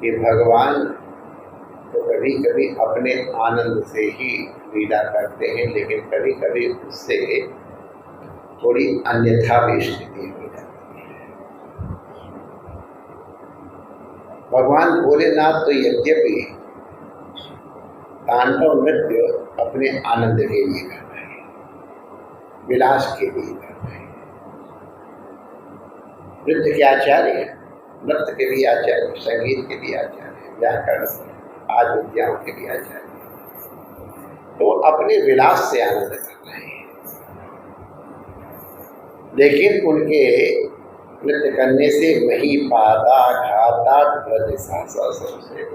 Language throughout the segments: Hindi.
कि भगवान तो कभी कभी अपने आनंद से ही लीला करते हैं, लेकिन कभी कभी उससे थोड़ी अन्यथा भी स्थिति हो जाती है। भगवान भोलेनाथ तो यद्यपि तांडव नृत्य अपने आनंद के लिए कर रहे हैं, विलास के लिए कर रहे हैं। नृत्य के आचार्य हैं, नृत्य के भी आचार्य, संगीत के भी आचार्य, व्याकरण आज विद्याओं के भी आचार्य, तो अपने विलास से आनंद कर रहे हैं। लेकिन उनके नृत्य करने से महीपादा घाता ब्रज सहसा से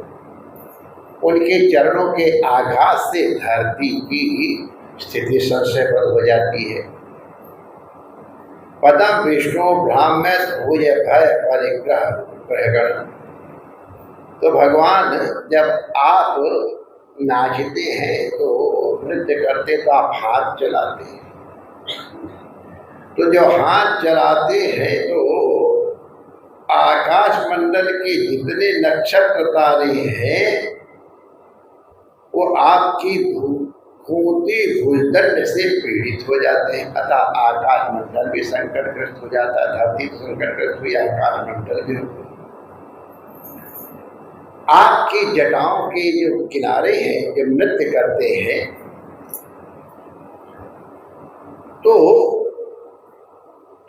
उनके चरणों के आघात से धरती की स्थिति संशयप्रद हो जाती है। पदम विष्णु ब्राह्मण भूय भय परिग्रह प्रगण। तो भगवान जब आप नाचते हैं तो नृत्य करते तो आप हाथ चलाते हैं, तो जो हाथ चलाते हैं तो आकाश मंडल के जितने नक्षत्र तारे हैं वो आपकी खूंटी भूलदंड से पीड़ित हो जाते हैं। अतः आकाश मंडल भी संकटग्रस्त हो जाता है, धरती संकटग्रस्त हुई, आकाश मंडल भी। आपकी जटाओं के जो किनारे हैं, जब नृत्य करते हैं तो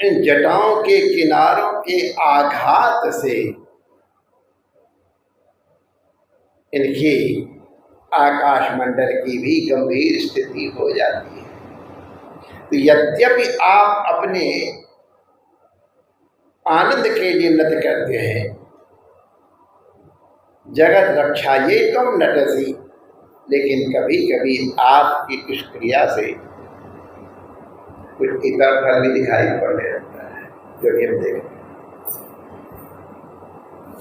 इन जटाओं के किनारों के आघात से इनकी आकाश मंडल की भी गंभीर स्थिति हो जाती है। तो यद्यपि आप अपने आनंद के लिए नृत्य करते हैं, जगत रक्षा ये तुम नटसी, लेकिन कभी कभी आपकी इस क्रिया से कुछ इतर फल भी दिखाई पड़ने लगता है, जो कि हम देखें।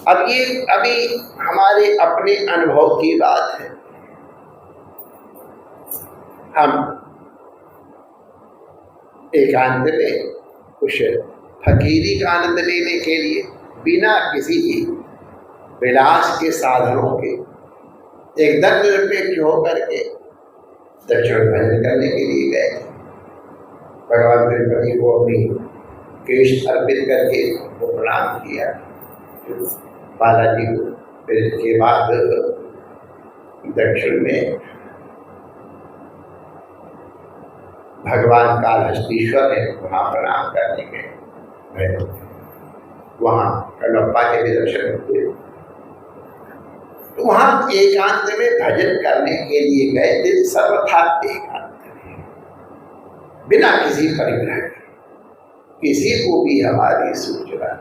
अब ये अभी हमारे अपने अनुभव की बात है। हम एकांत में कुछ फकीरी का आनंद लेने के लिए बिना किसी की विलास के साधनों के एकदम निरपेक्ष होकर के दक्षिण भजन करने के लिए गए। भगवान तिरुपति को अपनी केश अर्पित करके वो प्रणाम किया बालाजी को। फिर इसके बाद दक्षिण में भगवान कालहस्तीश्वर है, वहाँ प्रणाम करने गए। वहाँ कल्लप्पा के भी दर्शन हुए। तो वहाँ एकांत में भजन करने के लिए गए थे, सर्वथा एकांत में, बिना किसी परिग्रह के, किसी को भी हमारी सूचना।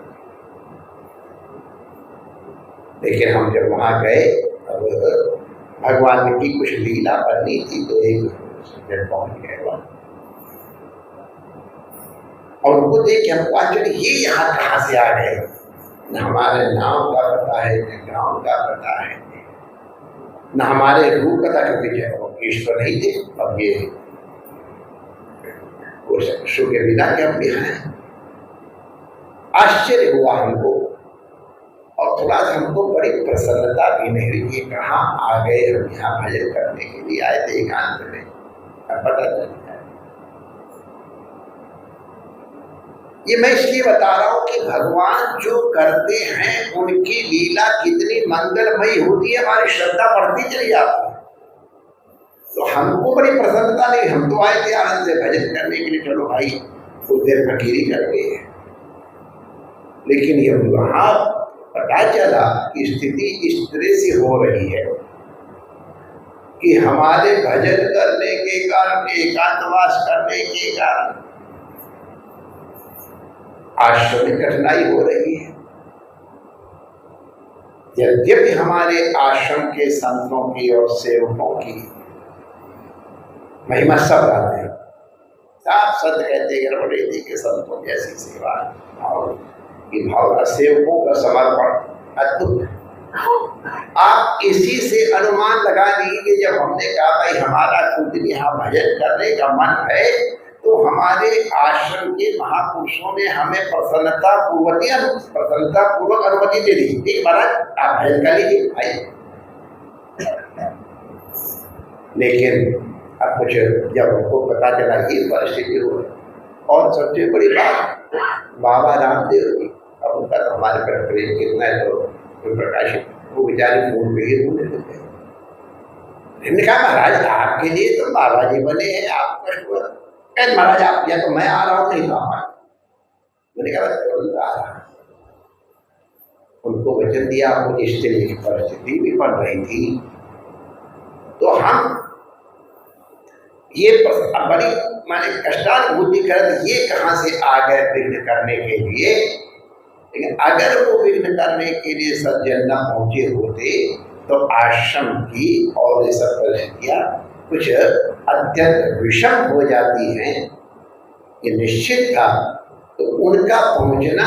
लेकिन हम जब वहाँ गए, अब भगवान की कुछ लीला बननी थी, तो एक जब पहुँच गए वहाँ, और उनको देख के हमको आश्चर्य, ये यहाँ कहाँ से आ गए? न हमारे नाम का पता है, न गाँव का पता है, न हमारे रूप का, क्योंकि ईश्वर नहीं थे। अब ये शो के बिना के हम यहाँ हैं। आश्चर्य हुआ हमको, और थोड़ा सा हमको बड़ी प्रसन्नता भी नहीं हुई, ये कहाँ आ गए? हम यहाँ भजन करने के लिए आए थे एकांत में, अब पता चलता है। ये मैं इसलिए बता रहा हूं कि भगवान जो करते हैं उनकी लीला कितनी मंगलमयी होती है, हमारी श्रद्धा बढ़ती चली जाती है। तो हमको बड़ी प्रसन्नता नहीं, हम तो आए थे आनंद से भजन करने के लिए, चलो भाई कुछ देर फकीरी कर गए। लेकिन ये वहां पता चला कि स्थिति इस तरह से हो रही है कि हमारे भजन करने के कारण, एकांतवास करने के कारण आश्रम में कठिनाई हो रही है। यद्यपि हमारे आश्रम के संतों की और सेवकों की महिमा सब गाते हैं, साफ संत कहते हैं गड़बड़े थी के संतों जैसी सेवा और की भावना, सेवकों का समर्पण अद्भुत है। आप इसी से अनुमान लगा लीजिए, जब हमने कहा भाई हमारा कुछ यहाँ भजन करने का मन है, तो हमारे आश्रम के महापुरुषों ने हमें प्रसन्नता पूर्वक अनुमति दे दी। ठीक महाराज, आप भजन कर लीजिए भाई। लेकिन अब कुछ जब उनको पता चला ये परिस्थिति हो, और सबसे बड़ी बात बाबा रामदेव की, अब उनका तो हमारे पर प्रेम कितना है तो प्रकाशित, वो बेचारे फोन पे ही रोने लगे। हमने कहा महाराज आपके लिए तो बाबा जी बने हैं, आप कष्ट हो, कहते महाराज आप या तो मैं आ रहा हूँ नहीं तो आप। मैंने कहा आ रहा। उनको वचन दिया, मुझे इस तरह की परिस्थिति भी पड़ रही थी, तो हम ये बड़ी माने कष्टानुभूति कर ये कहाँ से आ गए विघ्न करने के लिए। लेकिन अगर वो विघ्न करने के लिए सज्जन न पहुंचे होते तो आश्रम की और ये सब परिस्थितियाँ कुछ अत्यंत विषम हो जाती हैं, ये निश्चित था। तो उनका पहुंचना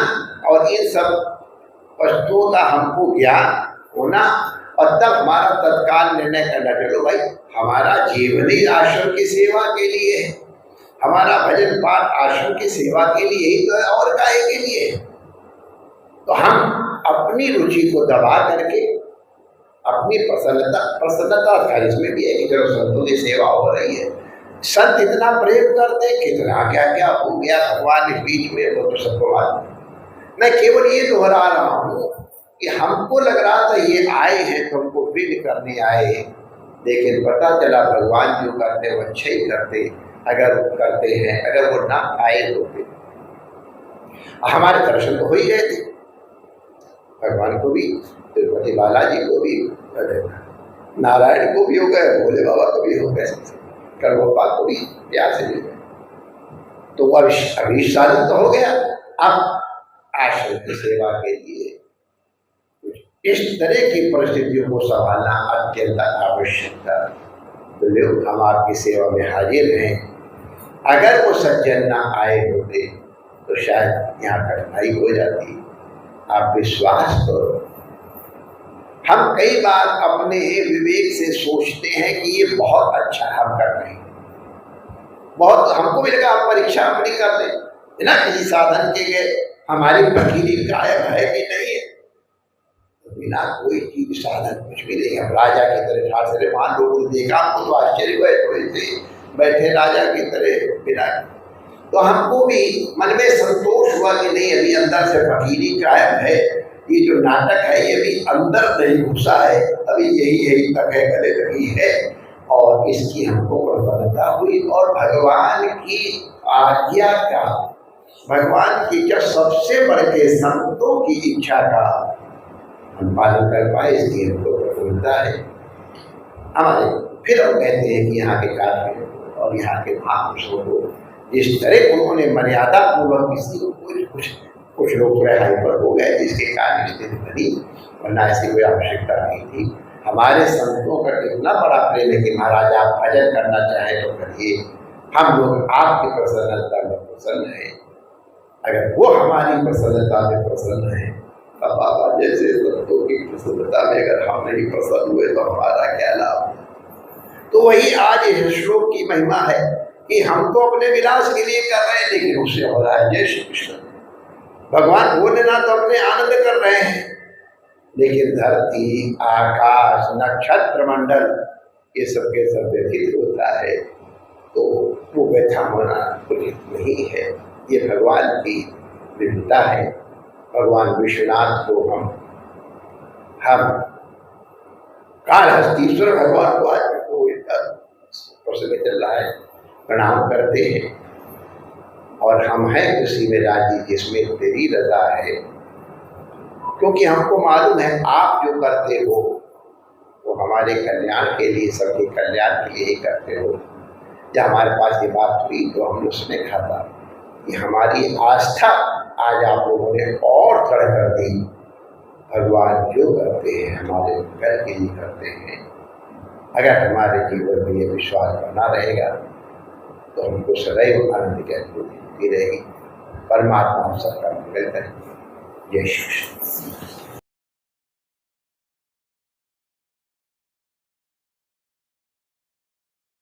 और इन सब वस्तुओं का हमको ज्ञान होना, और तब हमारा तत्काल निर्णय करना, चलो भाई हमारा जीवन ही आश्रम की सेवा के लिए है, हमारा भजन पाठ आश्रम की सेवा के लिए ही तो है, और काहे के लिए। तो हम अपनी रुचि को दबा करके अपनी प्रसन्नता था, इसमें भी है कि चलो संतों की सेवा हो रही है, संत इतना प्रेम करते, कितना क्या क्या हो गया भगवान इस बीच में, वो तो सबको मालूम। मैं केवल ये दोहरा रहा हूँ कि हमको लग रहा था ये आए हैं तो हमको विघ्न करने आए, लेकिन पता चला भगवान जो करते वो अच्छे ही करते, अगर वो करते हैं, अगर वो ना आए तो फिर हमारे दर्शन तो हो ही गए थे, भगवान को भी, तिरुपति बालाजी को भी, नारायण को भी हो गए, भोले बाबा को भी हो गए, कर्मोपा को भी प्यार से मिल गए। तो अब अभी साधन तो हो गया, अब आश्रम की सेवा के लिए इस तरह की परिस्थितियों को संभालना अत्यंत आवश्यक था। तो लोग हम आपकी सेवा में हाजिर हैं, अगर वो सज्जन ना आए होते तो शायद यहाँ कठिनाई हो जाती। आप विश्वास करो, हम कई बार अपने विवेक से सोचते हैं कि ये बहुत अच्छा हम कर रहे हैं, बहुत हमको भी लगा आप परीक्षा अपनी कर लें बिना किसी साधन के गए, हमारी फकीरी कायम है कि नहीं है, बिना कोई चीज साधन कुछ भी नहीं। हम राजा की तरह ठाठ से वहां लोगों ने देखा, हमको तो आश्चर्य हुआ, थोड़े से बैठे राजा की तरह बिना, तो हमको भी मन में संतोष हुआ कि नहीं अभी अंदर से फकीरी कायम है, ये जो नाटक है ये भी अंदर नहीं घुसा है, अभी यही तक है, गले तक ही है, और इसकी हमको प्रसन्नता हुई। और भगवान की आज्ञा का, भगवान की जो सबसे बड़े के संतों की इच्छा का हम पालन कर पाए, इसलिए हमको प्रसन्नता है हमारे। फिर हम कहते हैं कि यहाँ के कार्य और यहाँ के महापुरुषों को जिस तरह उन्होंने मर्यादा पूर्वक किसी को कुछ लोग थोड़े हाइपर हो गए जिसके कारण स्थिति बनी, वरना ऐसी कोई आवश्यकता नहीं थी। हमारे संतों का कितना बड़ा प्रेम है कि महाराज आप भजन करना चाहें तो करिए, हम लोग आपकी प्रसन्नता में प्रसन्न हैं। अगर वो हमारी प्रसन्नता में प्रसन्न है, तब बाबा जैसे संतों की प्रसन्नता में अगर हम नहीं प्रसन्न हुए तो हमारा क्या लाभ। तो वही आज इस श्लोक की महिमा है कि हम तो अपने विलास के लिए कर रहे हैं, लेकिन उससे हो रहा है जय श्री कृष्ण। भगवान भोलेनाथ तो अपने आनंद कर रहे हैं, लेकिन धरती, आकाश, नक्षत्र मंडल ये सब के सब व्यथित होता है, तो वो व्यथा होना उचित नहीं है। ये भगवान की विविधता है। भगवान विश्वनाथ को हम कालहस्तीश्वर भगवान को आज प्रसन्न चल रहा है, प्रणाम करते हैं, और हम हैं उसी में राजी जिसमें तेरी रजा है। क्योंकि हमको मालूम है आप जो करते हो वो हमारे कल्याण के लिए, सबके कल्याण के लिए ही करते हो। जब हमारे पास ये बात हुई तो हमने उसमें खाता कि हमारी आस्था आज आप लोगों ने और दृढ़ कर दी। भगवान जो करते हैं हमारे घर के लिए करते हैं। अगर हमारे जीवन में ये विश्वास बना रहेगा तो हमको सदैव आनंद की अनुभूति होती रहेगी। परमात्मा सबका मंगल करे। जय श्री कृष्ण।